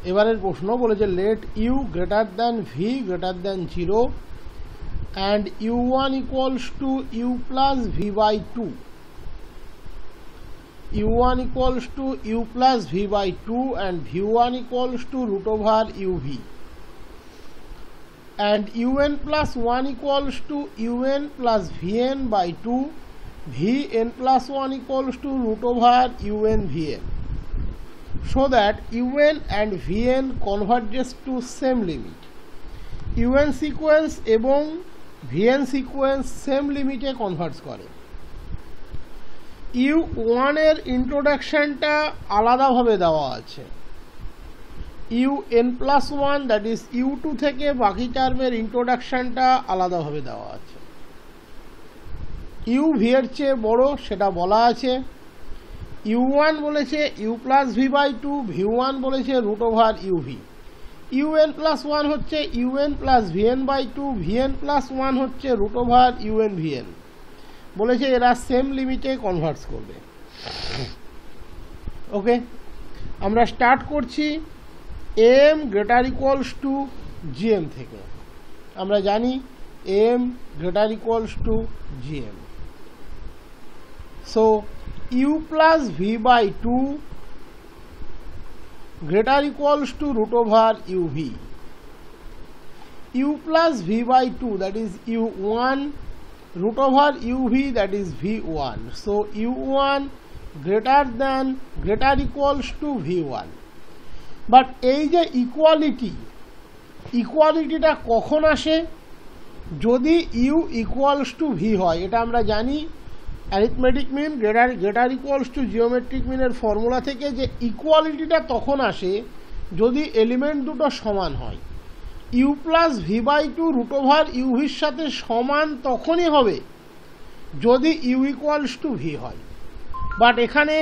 এবারের প্রশ্ন বলেছে let u greater than v greater than 0 and u1 equals to u plus v by 2. u1 equals to u plus v by 2 and v1 equals to root over uv. And un plus 1 equals to un plus vn by 2, vn plus 1 equals to root over un vn. So that un and vn converges to same limit. un sequence এবং vn sequence same লিমিটে converge করে। u1 এর ইন্ট্রোডাকশনটা আলাদাভাবে দেওয়া আছে। un plus 1 that is u2 থেকে বাকি টার্মের ইন্ট্রোডাকশনটা আলাদাভাবে দেওয়া আছে। u v এর চেয়ে বড় সেটা বলা আছে। u1 বলেছে u plus v by 2, v1 বলেছে root over uv। un plus 1 হচ্ছে un plus vn by 2, vn plus 1 হচ্ছে রুট ওভার un vn। বলেছে এরা সেম লিমিটে কনভার্স করবে। ওকে, আমরা স্টার্ট করছি m greater equals to gm থেকে। আমরা জানি m greater equals to gm। So u plus v by 2 greater equals to root over uv. u plus v by 2 that is u1 root over uv that is v1. So u1 greater equals to v1. But এই যে ইকুয়ালিটিটা কখন আসে? যদি u equals to v হয়। এটা আমরা জানি arithmetic mean greater equals to geometric মিনের ফর্মুলা থেকে যে ইকুয়ালিটিটা তখন আসে যদি এলিমেন্ট দুটো সমান হয়। U plus V by 2 root over ইউভির সাথে সমান তখনই হবে যদি ইউ ইকুয়ালস টু ভি হয়। বাট এখানে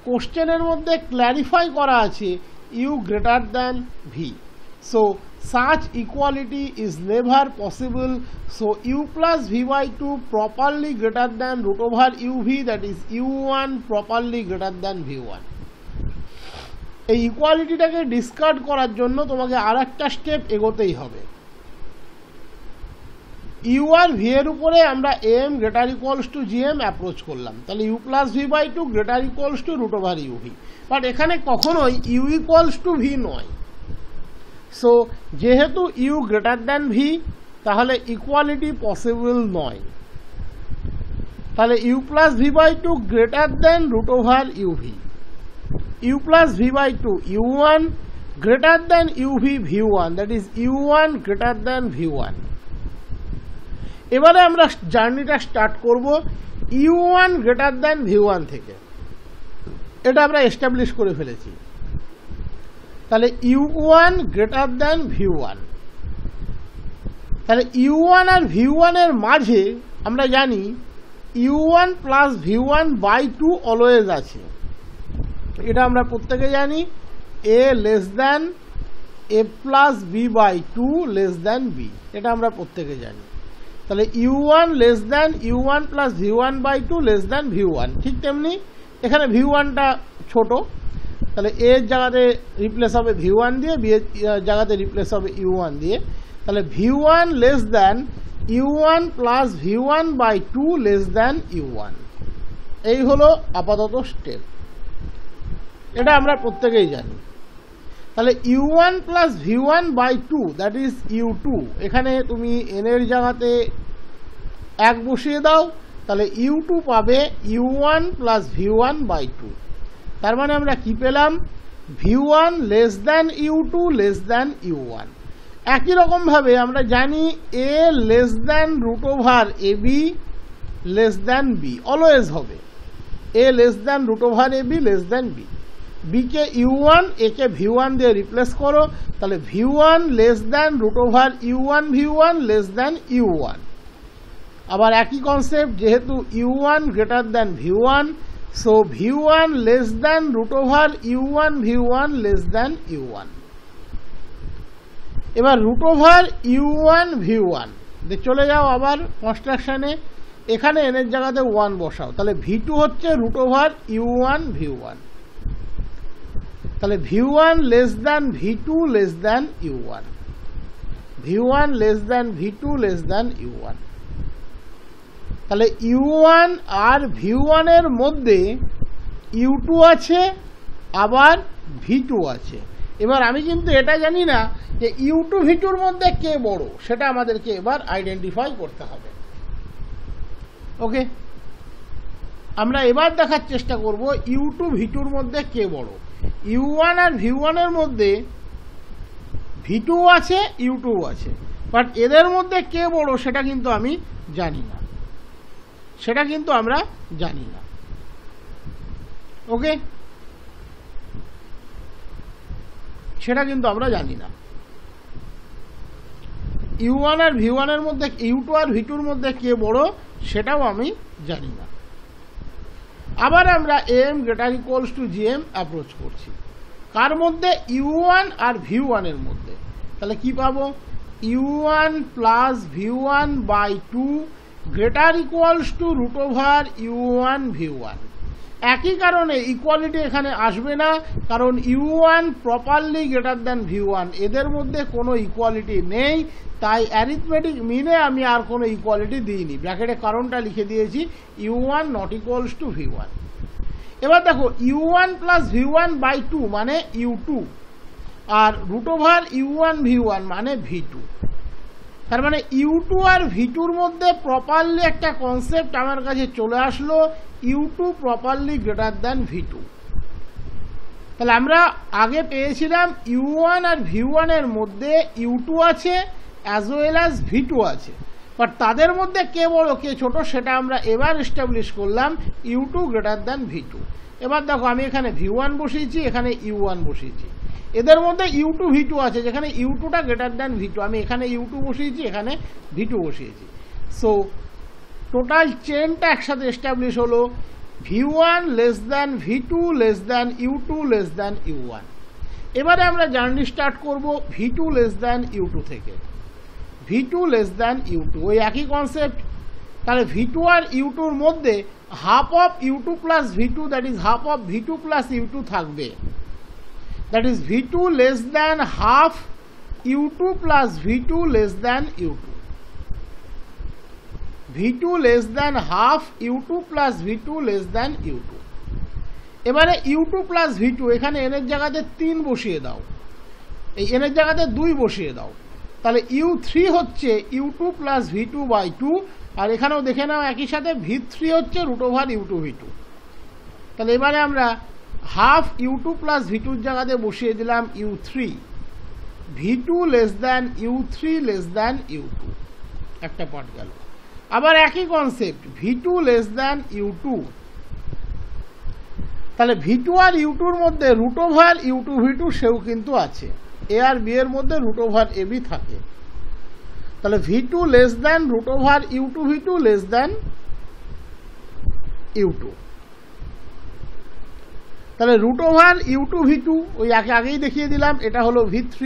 কোশ্চেনের মধ্যে ক্ল্যারিফাই করা আছে U greater than V. So such equality is never possible. So u plus v by 2 properly greater than root over uv that is u1 properly greater than v1. এই ইকুয়ালিটিটাকে discard করার জন্য তোমাকে আরেকটা স্টেপ এগোতেই হবে। u আর v এর উপরে আমরা m greater equals to gm approach করলাম, তাহলে u plus v by 2 greater equals to root over uv। But এখানে কখনোই u ইকুয়ালস টু v নয়। সো যেহেতু ইউ গ্রেটার দ্যান ভি তাহলে ইকুয়ালিটি পসিবল নয়। তাহলে u plus V by 2 greater than root over uv. U plus V by 2 u1 greater than uv v1 that is u1 greater than v1। এবারে আমরা জার্নিটা start করব u1 greater than v1 থেকে। এটা আমরা establish করে ফেলেছি। তাহলে u1 গ্রেটার দ্যান v1। তাহলে u1 আর v1 এর মাঝে আমরা জানি u1 plus v1 by 2 always আছে। এটা আমরা প্রত্যেকে জানি a less than a plus b by 2 less than b। এটা আমরা প্রত্যেকে জানি। তাহলে u1 less than u1 plus v1 by 2 less than v1। ঠিক তেমনি এখানে v1টা ছোট, তাহলে a এর জায়গাতে রিপ্লেস হবে v1 দিয়ে, b এর জায়গাতে রিপ্লেস হবে u1 দিয়ে। তাহলে v1 less than u1 plus v1 by 2 less than u1। এই হলো আপাতত স্টেপ, এটা আমরা প্রত্যেকেই জানি। তাহলে u1 plus v1 by 2 that is u2। এখানে তুমি n এর জায়গাতে 1 বসিয়ে দাও, তাহলে u2 পাবে u1 প্লাস v1 বাই 2। তার মানে আমরা কি পেলাম? v1 less than u2 less than u1। একই রকমভাবে আমরা জানি a less than root over ab less than b always হবে। a less than root over ab less than b। b কে u1 a কে v1 দিয়ে রিপ্লেস করো, তাহলে v1 less than root over u1 v1 less than u1। আবার একই concept, যেহেতু u1 greater than v1 so v1 less than root over u1 v1 less than u1। এবার root over u1 v1 চলে যাও আবার কনস্ট্রাকশনে, এখানে n এর জায়গাতে 1 বসাও, তাহলে v2 হচ্ছে রুট ওভার u1 v1। তাহলে v1 less than v2 less than u1, v1 less than v2 less than u1। তাহলে u1 আর v1 এর মধ্যে u2 আছে আবার v2 আছে। এবার আমি কিন্তু এটা জানি না যে u2 v2 মধ্যে কে বড়, সেটা আমাদেরকে এবার আইডেন্টিফাই করতে হবে। ওকে, আমরা এবার দেখার চেষ্টা করব u2 v2 মধ্যে কে বড়। u1 আর v1 এর মধ্যে v2 আছে u2 আছে, বাট এদের মধ্যে কে বড় সেটা কিন্তু আমি জানি না, সেটা কিন্তু আমরা জানি না। ওকে, সেটা কিন্তু আমরা জানি না। u1 আর v1 এর মধ্যে u2 আর v2 এর মধ্যে কে বড় সেটাও আমি জানি না। আবার আমরা am greater equals to gm approach করছি, কার মধ্যে? u1 আর v1 এর মধ্যে। তাহলে কি পাবো? u1 plus v1 by 2 greater equals to root over u1 v1। একই কারণে ইকুয়ালিটি এখানে আসবে না, কারণ u1 properly greater than v1, এদের মধ্যে কোনো ইকুয়ালিটি নেই, তাই অ্যারিথমেটিক মিনে আমি আর কোনো ইকুয়ালিটি দিইনি, ব্র্যাকেটে কারণটা লিখে দিয়েছি u1 not equals to v1। এবার দেখো u1 প্লাস v1 বাই 2 মানে u2, আর রুট ওভার u1 v1 মানে v2। তার মানে u2 আর v2 মধ্যে প্রপারলি একটা কনসেপ্ট আমার কাছে চলে আসলো, u2 properly greater than v2। তাহলে আমরা আগে পেয়েছিলাম u1 আর v1 এর মধ্যে u2 আছে অ্যাজ ওয়েল অ্যাজ v2 আছে, বাট তাদের মধ্যে কে বড় কে ছোট সেটা আমরা এবার এস্টাবলিশ করলাম u2 গ্রেটার দ্যান v2। এবার দেখো আমি এখানে v1 বসিয়েছি, এখানে u1 বসিয়েছি, এদের মধ্যে u2 v2 আছে, যেখানে u2টা গ্রেটার দ্যান v2, আমি এখানে u2 বসিয়েছি, এখানে v2 বসিয়েছি। সো টোটাল চেনটা একসাথে এস্টাবলিশ হলো v1 less than v2 less than u2 less than u1। এবারে আমরা জার্নি স্টার্ট করব v2 লেস দ্যান u2 থেকে, v2 লেস দ্যান u2, ওই একই কনসেপ্ট। তাহলে v2 আর u2 এর মধ্যে half of u2 plus v2, that is half of v2 plus u2 থাকবে, that is v2 less than half u2 plus v2 less than u2, v2 less than half u2 plus v2 less than u2। এবারে u2 plus v2 এখানে n এর জায়গাতে 3 বসিয়ে দাও, এই n এর জায়গাতে 2 বসিয়ে দাও, তাহলে u3 হচ্ছে u2 প্লাস v2 বাই 2, আর এখানেও দেখে নাও একই সাথে v3 হচ্ছে রুট ওভার u2 v2। তাহলে এবারে আমরা হাফ u2 প্লাস v2 জায়গাতে বসিয়ে দিলাম u3, v2 less than u3 less than u2, একটা পার্ট গেল। আবার একই concept v2 less than u2, তাহলে v2 আর u2 এর মধ্যে রুট ওভার u2 v2 সেও কিন্তু আছে, a আর b এর মধ্যে রুট ওভার ab থাকে, তাহলে v2 less than root over u2 v2 less than u2। তাহলে রুট ওভার u2 v2 ওই আগেই দেখিয়ে দিলাম, এটা হলো v3।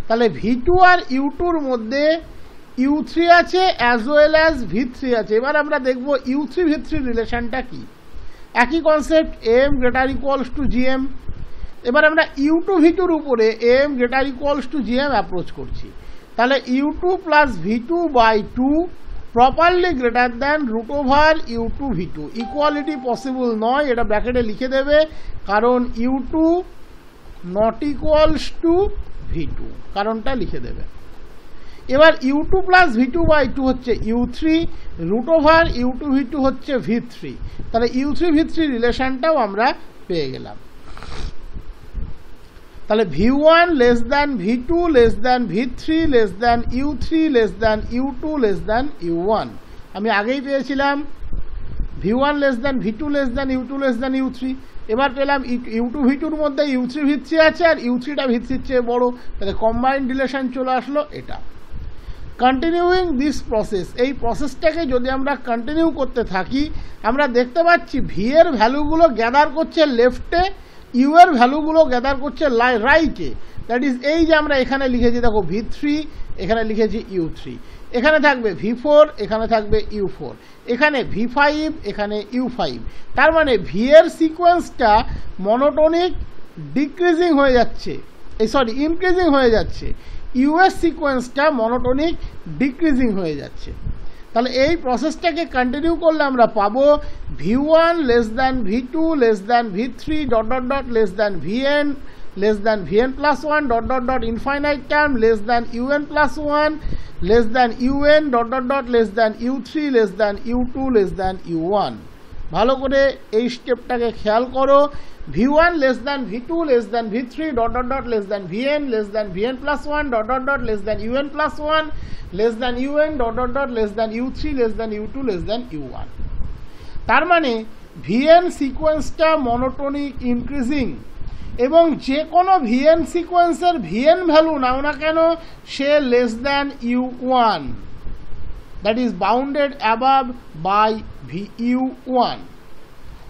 তাহলে v2 আর u2 এর মধ্যে u3 আছে অ্যাজ ওয়েল অ্যাজ v3 আছে। এবার আমরা দেখব u3 v3 রিলেশনটা কি। একই concept am greater equals to gm। এবার আমরা u2 v2 এর উপরে am greater equals to gm approach করছি, তাহলে u2 plus v2 by 2 properly greater than root over u2 v2। Equality possible নয়, এটা ব্র্যাকেটে লিখে দেবে, কারণ u2 not equals to v2, কারণটা লিখে দেবে। এবার u2 প্লাস v2 বাই 2 হচ্ছে u3, root over u2 v2 হচ্ছে v3, তাহলে u3 v3 রিলেশনটাও আমরা পেয়ে গেলাম। তাহলে v1 less than v2 less than v3 less than u3 less than u2 less than u1, আমি আগেই পেয়েছিলাম v1 less than v2 less than u2 less than u3। এবার পেলাম u2 v2 এর মধ্যে u3 v3 আছে, আর u3টা v3 চেয়ে বড়, তাহলে কম্বাইন্ড রিলেশন চলে আসলো এটা। কন্টিনিউইং দিস প্রসেস, এই প্রসেসটাকে যদি আমরা কন্টিনিউ করতে থাকি, আমরা দেখতে পাচ্ছি ভি এর ভ্যালুগুলো গ্যাদার করছে লেফটে, ইউ এর ভ্যালুগুলো গ্যাদার করছে রাইটে, দ্যাট ইজ এই যে আমরা এখানে লিখেছি দেখো v3, এখানে লিখেছি u3, এখানে থাকবে v4, এখানে থাকবে u4, এখানে v5, এখানে u5। তার মানে ভি এর সিকোয়েন্সটা মনোটোনিক ডিক্রিজিং হয়ে যাচ্ছে, ইনক্রিজিং হয়ে যাচ্ছে, ইউএস সিকোয়েন্সটা মনোটোনিক ডিক্রিজিং হয়ে যাচ্ছে। তাহলে এই প্রসেসটাকে কন্টিনিউ করলে আমরা পাবো V1 less than V2 less than V3 dot dot dot less than Vn less than Vn plus 1 dot dot dot infinite term less than Un plus 1 less than Un dot dot dot less than U3 less than U2 less than U1। ভালো করে এই স্টেপটাকে খেয়াল করো। V1 less than V2 less than V3 dot dot dot less than Vn less than Vn plus 1 dot dot dot less than Un plus 1 less than Un dot dot dot less than U3 less than U2 less than U1। তার মানে Vn সিকোয়েন্সটা monotonic increasing, এবং যে কোনো VN সিকোয়েন্সের VN value নাও না কেন সে less than U1, that is bounded above by U1,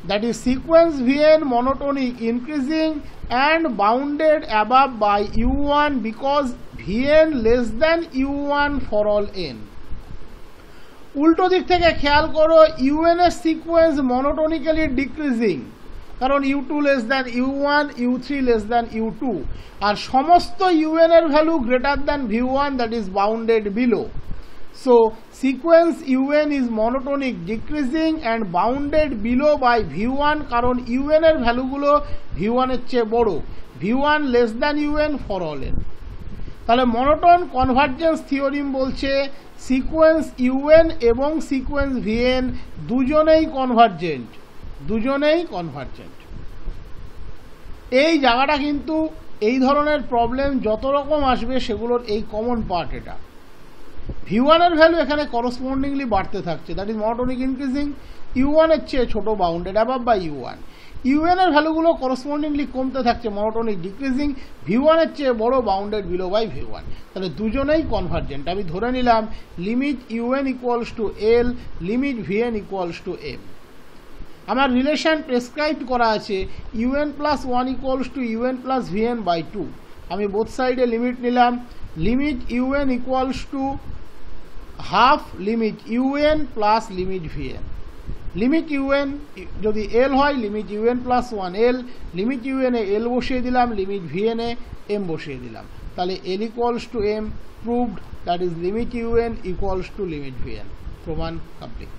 that is sequence V N monotonic increasing and bounded above by U1 because V N less than U1 for all N. উল্টো দিক থেকে খেয়াল করো, UN এর সিকোয়েন্স মনোটোনিক্যালি ডিক্রিজিং, কারণ U2 less than U1, U3 less than U2, আর সমস্ত UN এর value greater than V1 that is bounded below. So sequence UN is monotonic decreasing and bounded below by V1, কারণ UN এর ভ্যালুগুলো V1 এর চেয়ে বড়, V1 less than UN for all N. তাহলে monotone convergence theorem বলছে sequence UN এবং sequence VN দুজনেই convergent. এই জায়গাটা কিন্তু এই ধরনের প্রবলেম যত রকম আসবে সেগুলোর এই কমন পার্ট এটা। V1 এর ভ্যালু এখানে করসপন্ডিংলি বাড়তে থাকছে, that is monotonic increasing, U1 এর চেয়ে ছোট bounded above by U1। UN এর ভ্যালুগুলো করসপন্ডিংলি কমতে থাকছে, মনোটোনিক ডিক্রিজিং, V1 এর চেয়ে বড় বাউন্ডেড বিলো বাই V1। তাহলে দুজনেই কনভার্জেন্ট। আমি ধরে নিলাম limit UN equals to L, limit Vn equals to M। আমার রিলেশন প্রেসক্রাইব করা আছে UN plus 1 equals to UN plus Vn by 2। আমি বোথ সাইডে লিমিট নিলাম, limit UN equals to half limit UN plus limit Vn। Limit UN যদি L হয় limit UN plus 1 L, limit UN এ L বসিয়ে দিলাম, লিমিট Vn এ M বসিয়ে দিলাম, তাহলে L equals to M proved, that is limit UN equals to limit Vn। প্রমাণ complete.